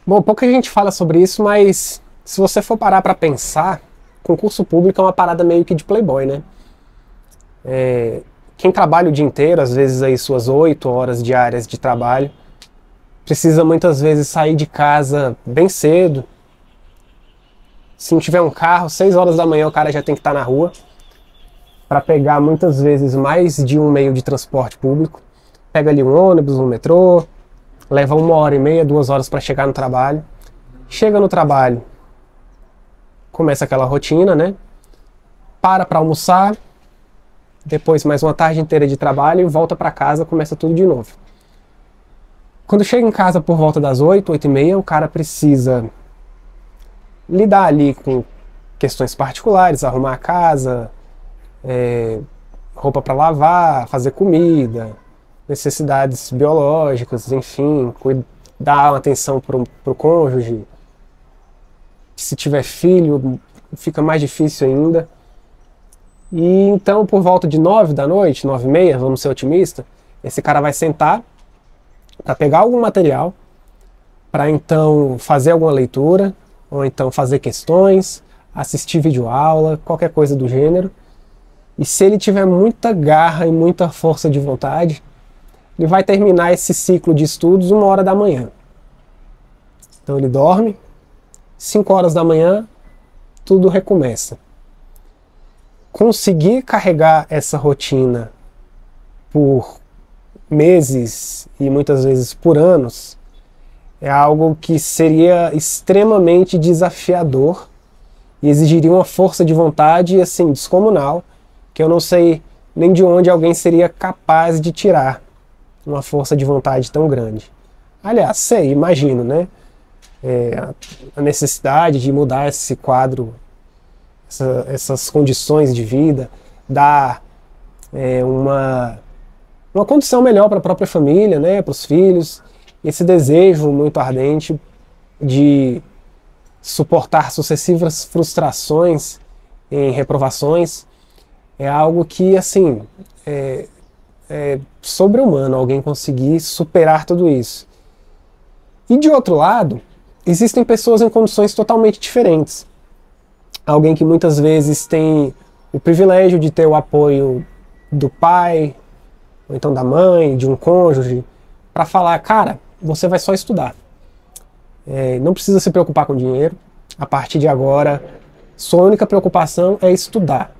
Bom, pouca gente fala sobre isso, mas se você for parar para pensar, concurso público é uma parada meio que de playboy, né? Quem trabalha o dia inteiro, às vezes aí suas 8 horas diárias de trabalho, precisa muitas vezes sair de casa bem cedo. Se não tiver um carro, 6 horas da manhã o cara já tem que estar na rua para pegar muitas vezes mais de um meio de transporte público. Pega ali um ônibus, um metrô, leva 1 hora e meia, 2 horas para chegar no trabalho. Chega no trabalho, começa aquela rotina, né? Para almoçar, depois mais uma tarde inteira de trabalho e volta para casa, começa tudo de novo. Quando chega em casa por volta das 8, 8 e meia, o cara precisa lidar ali com questões particulares, arrumar a casa, roupa para lavar, fazer comida, necessidades biológicas, enfim, dar uma atenção pro cônjuge. Se tiver filho, fica mais difícil ainda. E então, por volta de 9 da noite, 9 e meia, vamos ser otimistas, esse cara vai sentar para pegar algum material, para então fazer alguma leitura, ou então fazer questões, assistir videoaula, qualquer coisa do gênero. E se ele tiver muita garra e muita força de vontade, ele vai terminar esse ciclo de estudos 1 hora da manhã. Então ele dorme, 5 horas da manhã, tudo recomeça. Conseguir carregar essa rotina por meses e muitas vezes por anos é algo que seria extremamente desafiador e exigiria uma força de vontade assim descomunal, que eu não sei nem de onde alguém seria capaz de tirar uma força de vontade tão grande. Aliás, sei, imagino, né? A necessidade de mudar esse quadro, essas condições de vida, dar uma condição melhor para a própria família, né, para os filhos, esse desejo muito ardente de suportar sucessivas frustrações em reprovações, é algo que, assim, é sobre-humano alguém conseguir superar tudo isso. E de outro lado, existem pessoas em condições totalmente diferentes. Alguém que muitas vezes tem o privilégio de ter o apoio do pai, ou então da mãe, de um cônjuge, para falar, cara, você vai só estudar. Não precisa se preocupar com dinheiro. A partir de agora, sua única preocupação é estudar.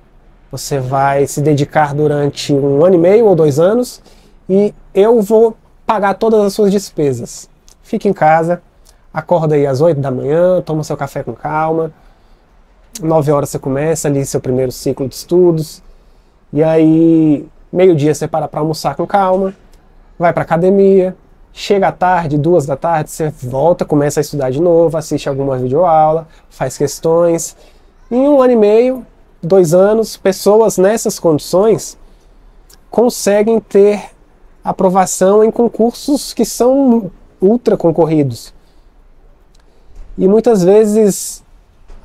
Você vai se dedicar durante 1 ano e meio ou 2 anos e eu vou pagar todas as suas despesas. Fique em casa, acorda aí às 8 da manhã, toma seu café com calma. 9 horas você começa ali seu primeiro ciclo de estudos. E aí, meio-dia você para almoçar com calma, vai para academia, chega à tarde, 2 da tarde, você volta, começa a estudar de novo, assiste alguma videoaula, faz questões. Em 1 ano e meio, 2 anos, pessoas nessas condições conseguem ter aprovação em concursos que são ultra concorridos. E muitas vezes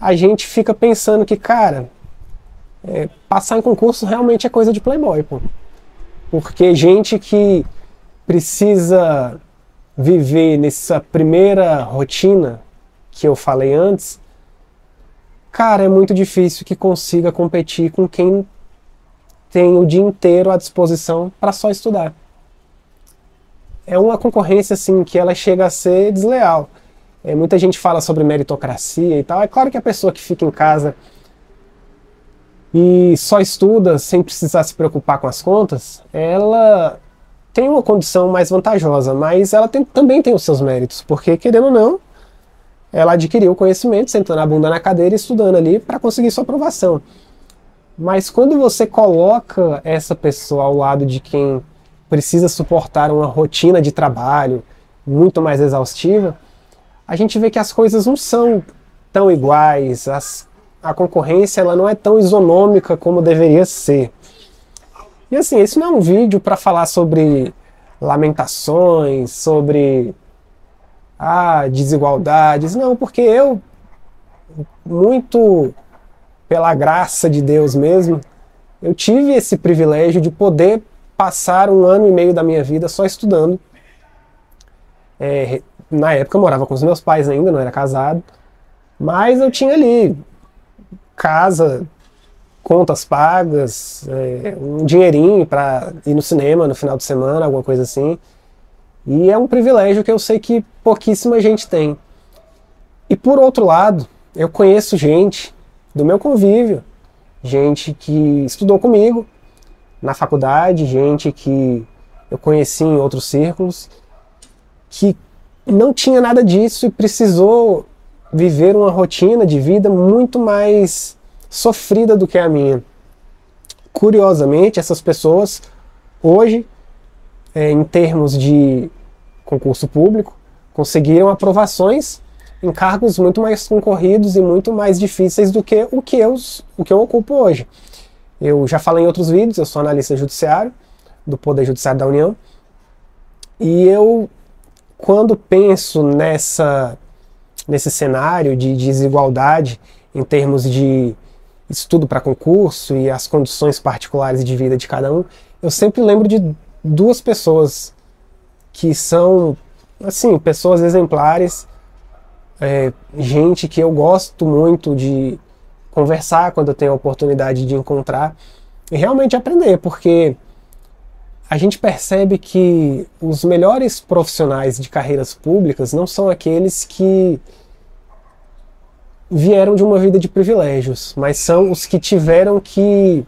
a gente fica pensando que, cara, passar em concurso realmente é coisa de playboy, pô. Porque gente que precisa viver nessa primeira rotina que eu falei antes, cara, é muito difícil que consiga competir com quem tem o dia inteiro à disposição para só estudar. É uma concorrência assim que ela chega a ser desleal. Muita gente fala sobre meritocracia e tal. É claro que a pessoa que fica em casa e só estuda sem precisar se preocupar com as contas, ela tem uma condição mais vantajosa, mas ela também tem os seus méritos, porque, querendo ou não, ela adquiriu o conhecimento sentando a bunda na cadeira e estudando ali para conseguir sua aprovação. Mas quando você coloca essa pessoa ao lado de quem precisa suportar uma rotina de trabalho muito mais exaustiva, a gente vê que as coisas não são tão iguais, a concorrência ela não é tão isonômica como deveria ser. E assim, esse não é um vídeo para falar sobre lamentações, sobre desigualdades, não, porque eu, muito pela graça de Deus mesmo, eu tive esse privilégio de poder passar 1 ano e meio da minha vida só estudando. Na época eu morava com os meus pais ainda, não era casado, mas eu tinha ali casa, contas pagas, um dinheirinho para ir no cinema no final de semana, alguma coisa assim. E é um privilégio que eu sei que pouquíssima gente tem. E por outro lado, eu conheço gente do meu convívio, gente que estudou comigo na faculdade, gente que eu conheci em outros círculos, que não tinha nada disso e precisou viver uma rotina de vida muito mais sofrida do que a minha. Curiosamente, essas pessoas, hoje, em termos de concurso público, conseguiram aprovações em cargos muito mais concorridos e muito mais difíceis do que o que eu ocupo hoje. Eu já falei em outros vídeos, eu sou analista judiciário, do Poder Judiciário da União, e eu, quando penso nesse cenário de desigualdade em termos de estudo para concurso e as condições particulares de vida de cada um, eu sempre lembro de duas pessoas que são, assim, pessoas exemplares, gente que eu gosto muito de conversar quando eu tenho a oportunidade de encontrar e realmente aprender, porque a gente percebe que os melhores profissionais de carreiras públicas não são aqueles que vieram de uma vida de privilégios, mas são os que tiveram que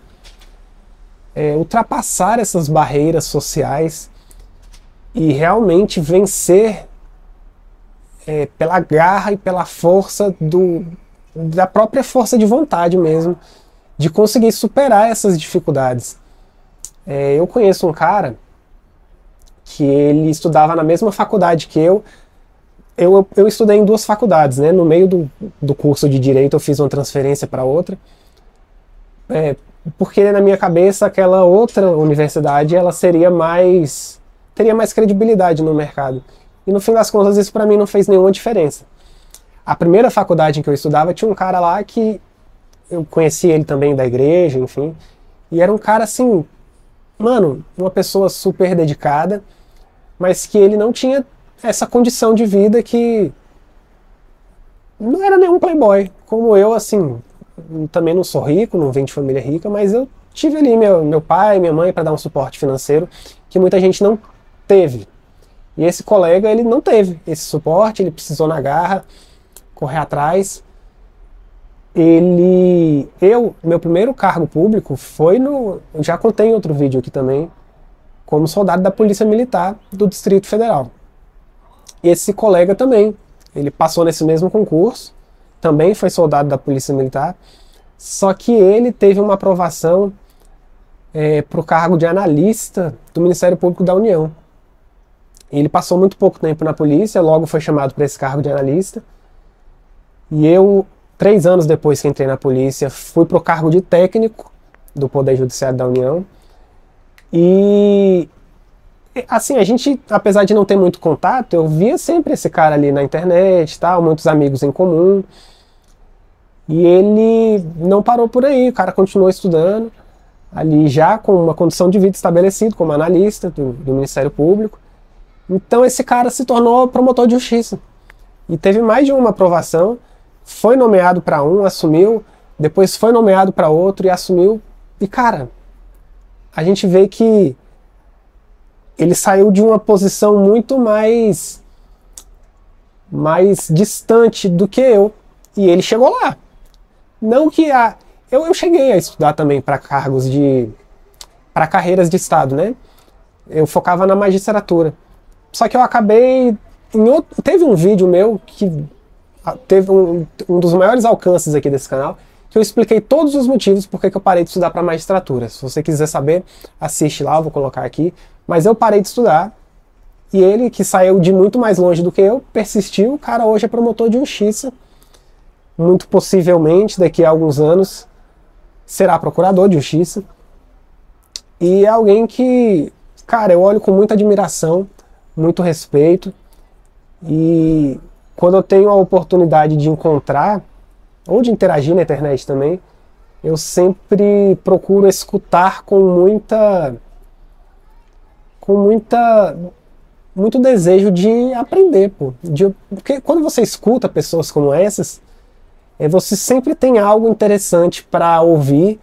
ultrapassar essas barreiras sociais e realmente vencer pela garra e pela força da própria força de vontade mesmo, de conseguir superar essas dificuldades. Eu conheço um cara que ele estudava na mesma faculdade que eu. Eu estudei em duas faculdades, né? No meio do curso de Direito eu fiz uma transferência para outra, porque na minha cabeça aquela outra universidade ela teria mais credibilidade no mercado. E no fim das contas isso para mim não fez nenhuma diferença. A primeira faculdade em que eu estudava tinha um cara lá que eu conheci ele também da igreja, enfim, e era um cara assim, mano, uma pessoa super dedicada, mas que ele não tinha essa condição de vida, que não era nenhum playboy, como eu, assim, também não sou rico, não venho de família rica, mas eu tive ali meu pai, minha mãe para dar um suporte financeiro que muita gente não teve. E esse colega, ele não teve esse suporte, ele precisou na garra, correr atrás. Meu primeiro cargo público foi já contei em outro vídeo aqui também, como soldado da Polícia Militar do Distrito Federal. Esse colega também, ele passou nesse mesmo concurso, também foi soldado da Polícia Militar, só que ele teve uma aprovação para o cargo de analista do Ministério Público da União. Ele passou muito pouco tempo na polícia, logo foi chamado para esse cargo de analista, e eu, 3 anos depois que entrei na polícia, fui para o cargo de técnico do Poder Judiciário da União. E assim, a gente, apesar de não ter muito contato, eu via sempre esse cara ali na internet, tal, muitos amigos em comum. E ele não parou por aí, o cara continuou estudando, ali já com uma condição de vida estabelecida, como analista do Ministério Público. Então esse cara se tornou promotor de justiça. E teve mais de uma aprovação, foi nomeado para um, assumiu, depois foi nomeado para outro e assumiu. E cara, a gente vê que ele saiu de uma posição muito mais distante do que eu. E ele chegou lá. Não que eu cheguei a estudar também para cargos para carreiras de Estado, né? Eu focava na magistratura. Só que eu acabei teve um vídeo meu que teve um dos maiores alcances aqui desse canal, que eu expliquei todos os motivos por que eu parei de estudar para magistratura. Se você quiser saber, assiste lá, eu vou colocar aqui. Mas eu parei de estudar, e ele, que saiu de muito mais longe do que eu, persistiu. O cara hoje é promotor de justiça, muito possivelmente daqui a alguns anos será procurador de justiça, e é alguém que, cara, eu olho com muita admiração, muito respeito, e quando eu tenho a oportunidade de encontrar, ou de interagir na internet também, eu sempre procuro escutar com muita muito desejo de aprender, pô. Porque quando você escuta pessoas como essas, você sempre tem algo interessante para ouvir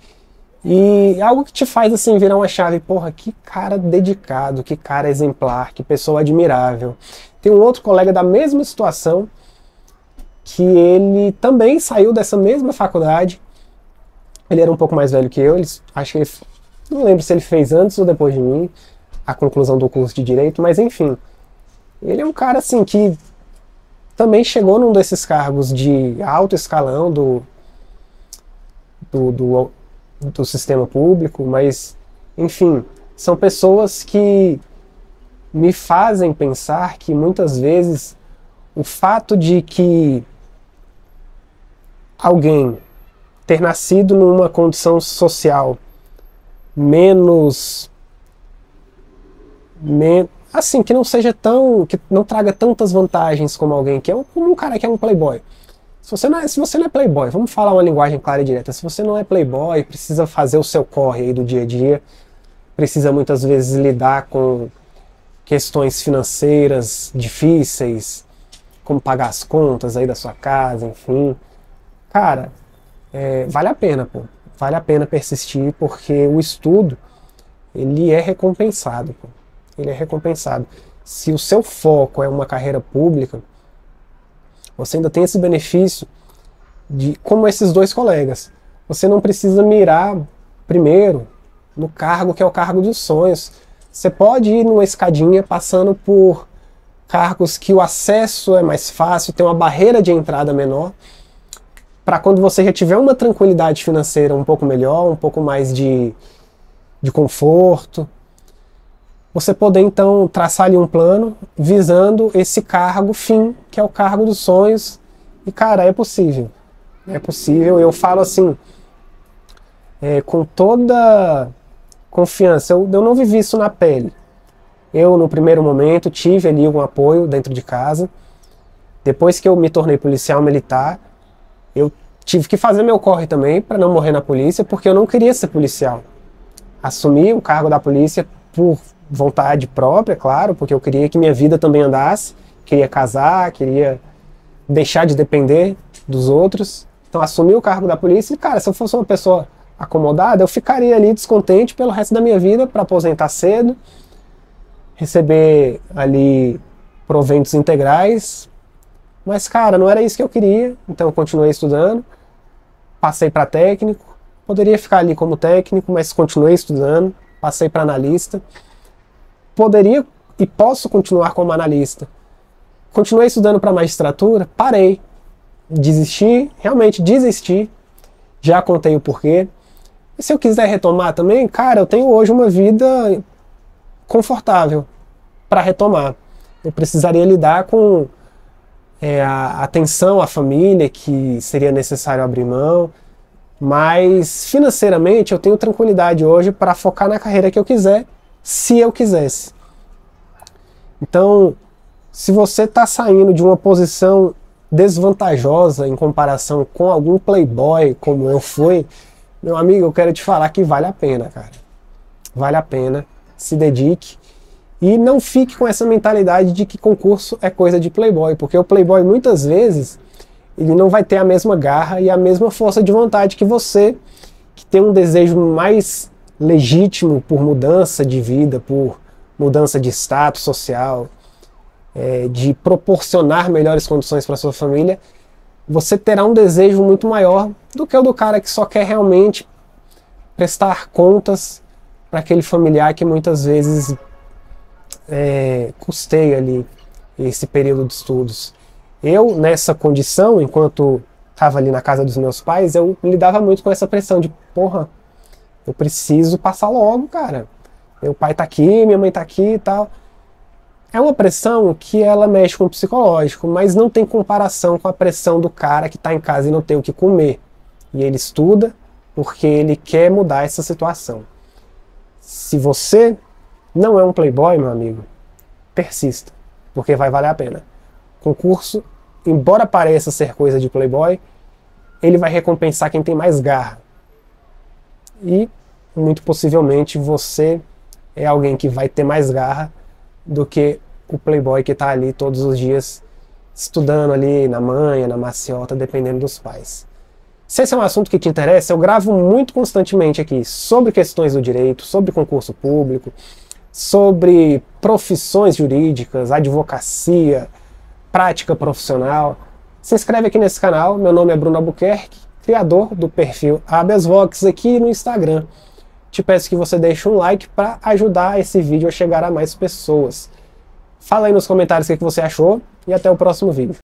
e algo que te faz assim virar uma chave. Porra, que cara dedicado, que cara exemplar, que pessoa admirável. Tem um outro colega da mesma situação que ele também saiu dessa mesma faculdade. Ele era um pouco mais velho que eu, acho que ele, não lembro se ele fez antes ou depois de mim a conclusão do curso de Direito, mas enfim, ele é um cara assim que também chegou num desses cargos de alto escalão do sistema público, mas enfim, são pessoas que me fazem pensar que muitas vezes o fato de que alguém ter nascido numa condição social menos assim, que não seja que não traga tantas vantagens como alguém que é como um cara que é um playboy. Se você não é playboy, vamos falar uma linguagem clara e direta, se você não é playboy, precisa fazer o seu corre aí do dia a dia, precisa muitas vezes lidar com questões financeiras difíceis, como pagar as contas aí da sua casa, enfim. Cara, vale a pena, pô. Vale a pena persistir, porque o estudo, ele é recompensado, pô. Ele é recompensado. Se o seu foco é uma carreira pública, você ainda tem esse benefício de, como esses dois colegas, você não precisa mirar primeiro no cargo que é o cargo dos sonhos. Você pode ir numa escadinha passando por cargos que o acesso é mais fácil, tem uma barreira de entrada menor, para quando você já tiver uma tranquilidade financeira um pouco melhor, um pouco mais de conforto, você poder então traçar ali um plano visando esse cargo fim, que é o cargo dos sonhos. E cara, é possível. É possível. Eu falo assim, com toda confiança. Eu não vivi isso na pele. Eu, no primeiro momento, tive ali um apoio dentro de casa. Depois que eu me tornei policial militar, eu tive que fazer meu corre também para não morrer na polícia, porque eu não queria ser policial. Assumi o cargo da polícia por vontade própria, claro, porque eu queria que minha vida também andasse, queria casar, queria deixar de depender dos outros. Então assumi o cargo da polícia e, cara, se eu fosse uma pessoa acomodada, eu ficaria ali descontente pelo resto da minha vida para aposentar cedo, receber ali proventos integrais. Mas, cara, não era isso que eu queria, então eu continuei estudando, passei para técnico, poderia ficar ali como técnico, mas continuei estudando, passei para analista. Poderia e posso continuar como analista. Continuei estudando para magistratura, parei, desisti, realmente desisti, já contei o porquê. E se eu quiser retomar também, cara, eu tenho hoje uma vida confortável para retomar. Eu precisaria lidar com a atenção à família, que seria necessário abrir mão, mas financeiramente eu tenho tranquilidade hoje para focar na carreira que eu quiser, se eu quisesse. Então, se você está saindo de uma posição desvantajosa em comparação com algum playboy como eu fui, meu amigo, eu quero te falar que vale a pena, cara. Vale a pena, se dedique e não fique com essa mentalidade de que concurso é coisa de playboy, porque o playboy muitas vezes ele não vai ter a mesma garra e a mesma força de vontade que você, que tem um desejo mais legítimo por mudança de vida, por mudança de status social, de proporcionar melhores condições para sua família. Você terá um desejo muito maior do que o do cara que só quer realmente prestar contas para aquele familiar que muitas vezes custeia ali esse período de estudos. Eu, nessa condição, enquanto estava ali na casa dos meus pais, eu lidava muito com essa pressão de, porra, eu preciso passar logo, cara. Meu pai tá aqui, minha mãe tá aqui e tal. É uma pressão que ela mexe com o psicológico, mas não tem comparação com a pressão do cara que tá em casa e não tem o que comer. E ele estuda porque ele quer mudar essa situação. Se você não é um playboy, meu amigo, persista, porque vai valer a pena. Concurso, embora pareça ser coisa de playboy, ele vai recompensar quem tem mais garra. E, muito possivelmente, você é alguém que vai ter mais garra do que o playboy que está ali todos os dias estudando ali na manha, na maciota, dependendo dos pais. Se esse é um assunto que te interessa, eu gravo muito constantemente aqui sobre questões do direito, sobre concurso público, sobre profissões jurídicas, advocacia, prática profissional. Se inscreve aqui nesse canal, meu nome é Bruno Albuquerque, criador do perfil Habeas Vox aqui no Instagram. Te peço que você deixe um like para ajudar esse vídeo a chegar a mais pessoas. Fala aí nos comentários o que você achou e até o próximo vídeo.